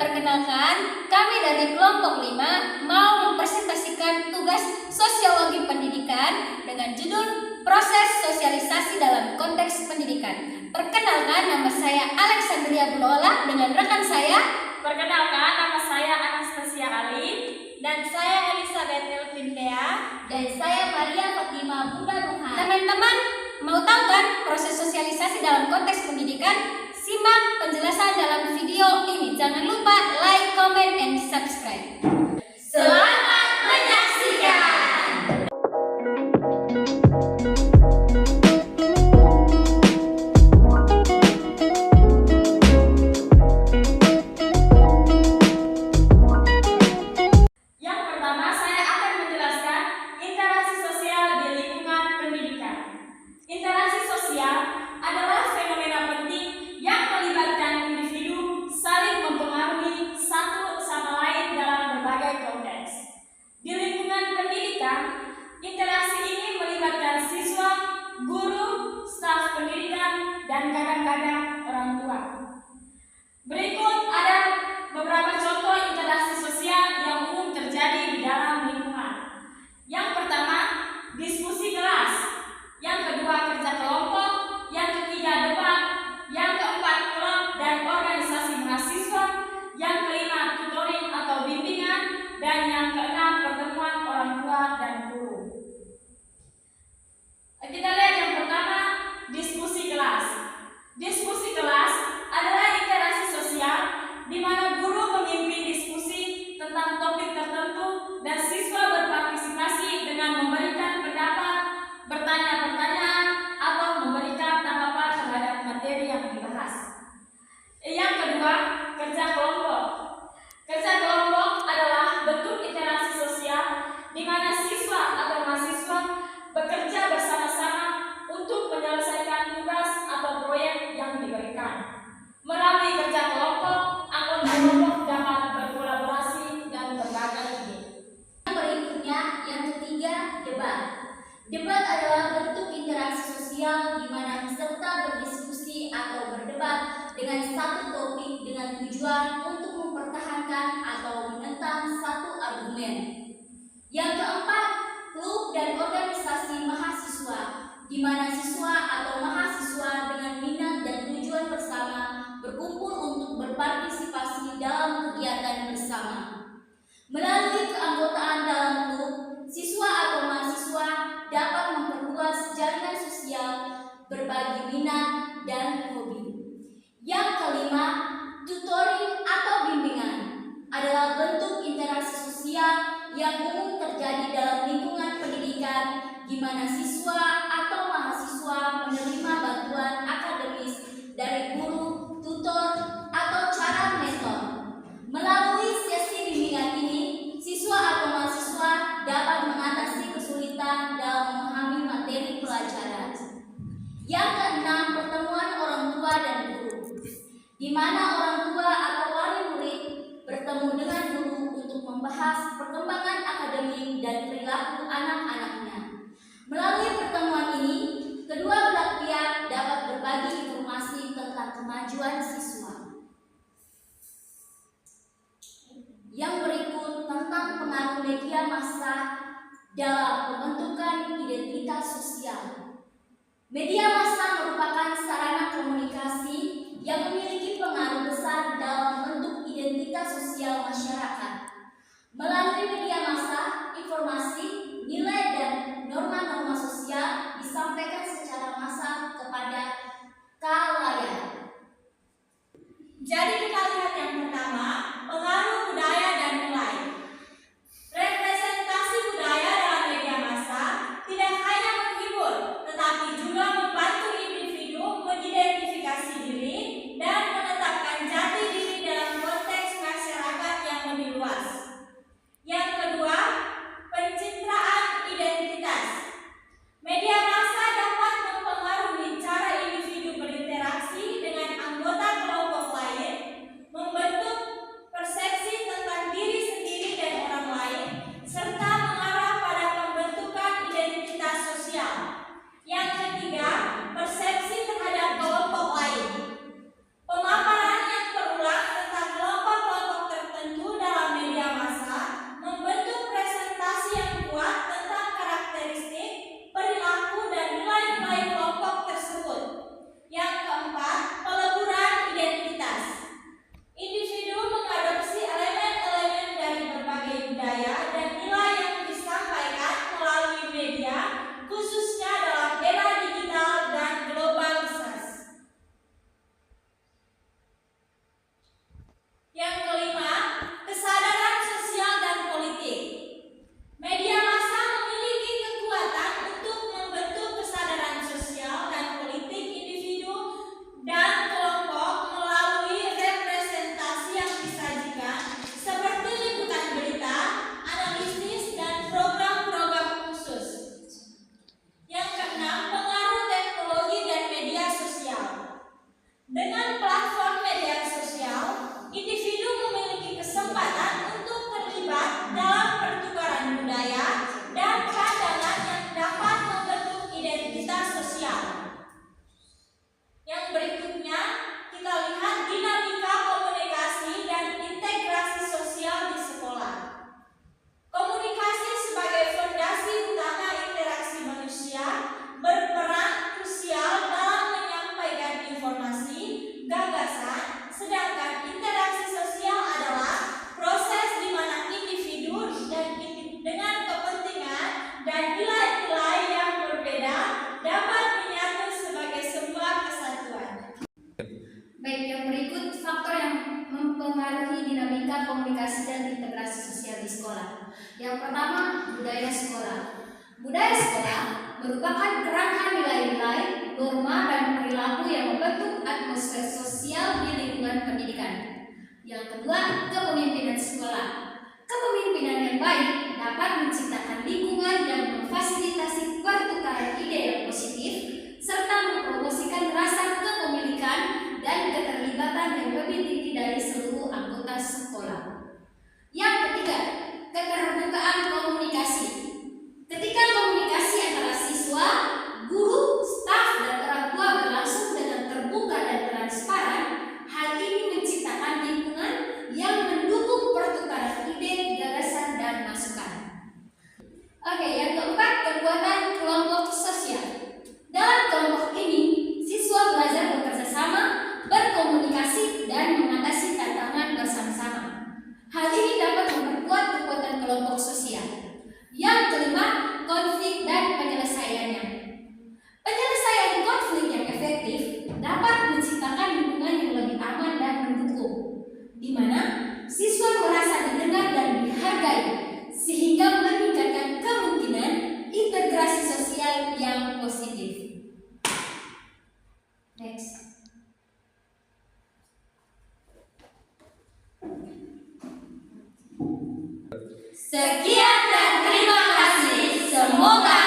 perkenalkan, kami dari kelompok 5 mau mempresentasikan tugas sosiologi pendidikan dengan judul Proses Sosialisasi dalam Konteks Pendidikan. Perkenalkan, nama saya Alexandria Bulola dengan rekan saya. Perkenalkan, nama saya Anastasia Ali. Dan saya Elizabeth Elvintea. Dan saya Maria Fatima Bunda Nuhan. Teman-teman, mau tahu kan proses sosialisasi dalam konteks pendidikan? Simak penjelasan dalam video ini. Jangan lupa like, comment, and subscribe. Selamat menyaksikan. Yang pertama, saya akan menjelaskan interaksi sosial di lingkungan pendidikan. Interaksi sosial adalah fenomena penting yang melibatkan individu saling mempengaruhi satu sama lain dalam berbagai konteks. Di lingkungan pendidikan, interaksi ini melibatkan siswa, guru, staf pendidikan, dan kadang-kadang orang tua. Berikut ada beberapa contoh interaksi sosial yang umum terjadi di dalam lingkungan. Yang pertama, diskusi kelas. Yang kedua, kerja kelompok. Yang ketiga, debat. Yang keempat, klub dan organisasi mahasiswa. Yang kelima, tutoring atau bimbingan. Dan yang keenam, pertemuan orang tua dan guru. Kita lihat yang pertama, diskusi kelas. Diskusi kelas adalah interaksi sosial di mana guru memimpin diskusi tentang topik tertentu dan siswa berpartisipasi dengan memberikan pendapat, bertanya pertanyaan, atau memberikan tanggapan terhadap materi yang dibahas. Yang kedua, kerja kelompok. Kerja kelompok adalah bentuk interaksi sosial di mana siswa atau mahasiswa bekerja bersama-sama untuk menyelesaikan tugas atau proyek yang diberikan. Melalui kerja kelompok, anggota kelompok dapat berkolaborasi dan berbagi ide. Berikutnya, yang ketiga, debat. Debat adalah bentuk interaksi sosial di mana peserta berdiskusi atau berdebat dengan satu topik dengan tujuan untuk mempertahankan atau menentang satu argumen. Yang keempat, klub dan organisasi mahasiswa, di mana siswa atau mahasiswa dengan minat dan tujuan bersama berkumpul untuk berpartisipasi dalam kegiatan bersama. Melalui keanggotaan dalam klub, siswa atau mahasiswa dapat memperluas jaringan sosial, berbagi minat, dan hobi. Yang kelima, tutoring atau bimbingan adalah bentuk interaksi sosial yang umum terjadi dalam lingkungan pendidikan di mana siswa atau mahasiswa menerima bantuan akademis dari guru, tutor, atau cara mentor. Melalui sesi bimbingan ini, siswa atau mahasiswa dapat mengatasi kesulitan dalam memahami materi pelajaran. Yang keenam, pertemuan orang tua dan guru, di mana orang tua atau wali murid bertemu dengan guru untuk membahas perkembangan akademik dan perilaku anak-anaknya. Melalui pertemuan ini, kedua belah pihak dapat berbagi informasi tentang kemajuan siswa. Yang berikut tentang pengaruh media massa dalam pembentukan identitas sosial. Media massa merupakan sarana komunikasi yang memiliki pengaruh besar dalam membentuk identitas sosial masyarakat. Melalui media massa, informasi, nilai, dan norma-norma sosial disampaikan secara massal kepada khalayak. Jadi kita lihat yang pertama, pengaruh budaya dan nilai. Representasi budaya dalam media massa tidak hanya menghibur, tetapi juga membantu individu mengidentifikasi diri dan menetapkan jati diri dalam konteks masyarakat yang lebih luas. Yang kedua, pencitraan identitas. Media massa dapat mempengaruhi cara individu berinteraksi dengan anggota kelompok lain berikut faktor yang mempengaruhi dinamika komunikasi dan integrasi sosial di sekolah. Yang pertama, budaya sekolah. Budaya sekolah merupakan kerangka nilai-nilai, norma, dan perilaku yang membentuk atmosfer sosial di lingkungan pendidikan. Yang kedua, kepemimpinan sekolah. Kepemimpinan yang baik dapat menciptakan lingkungan yang memfasilitasi pertukaran ide yang positif serta mempromosikan rasa kepemilikan dan keterlibatan yang lebih tinggi dari seluruh anggota sekolah. Yang ketiga, keterbukaan komunikasi. Ketika komunikasi antara siswa, guru, staf, dan orang tua berlangsung dengan terbuka dan transparan, hal ini menciptakan lingkungan yang mendukung pertukaran ide, gagasan, dan masukan. Oke, yang keempat, kekuatan kelompok sosial. Dalam kelompok ini, siswa belajar bekerja sama, berkomunikasi, dan mengatasi tantangan bersama-sama. Hal ini dapat memperkuat kekuatan kelompok sosial. Yang kelima, konflik dan penyelesaiannya. Penyelesaian konflik yang efektif dapat menciptakan lingkungan yang lebih aman dan mendukung, di mana siswa merasa didengar dan dihargai, sehingga meningkatkan kemungkinan integrasi sosial yang positif. Next. Sekian dan terima kasih. Semoga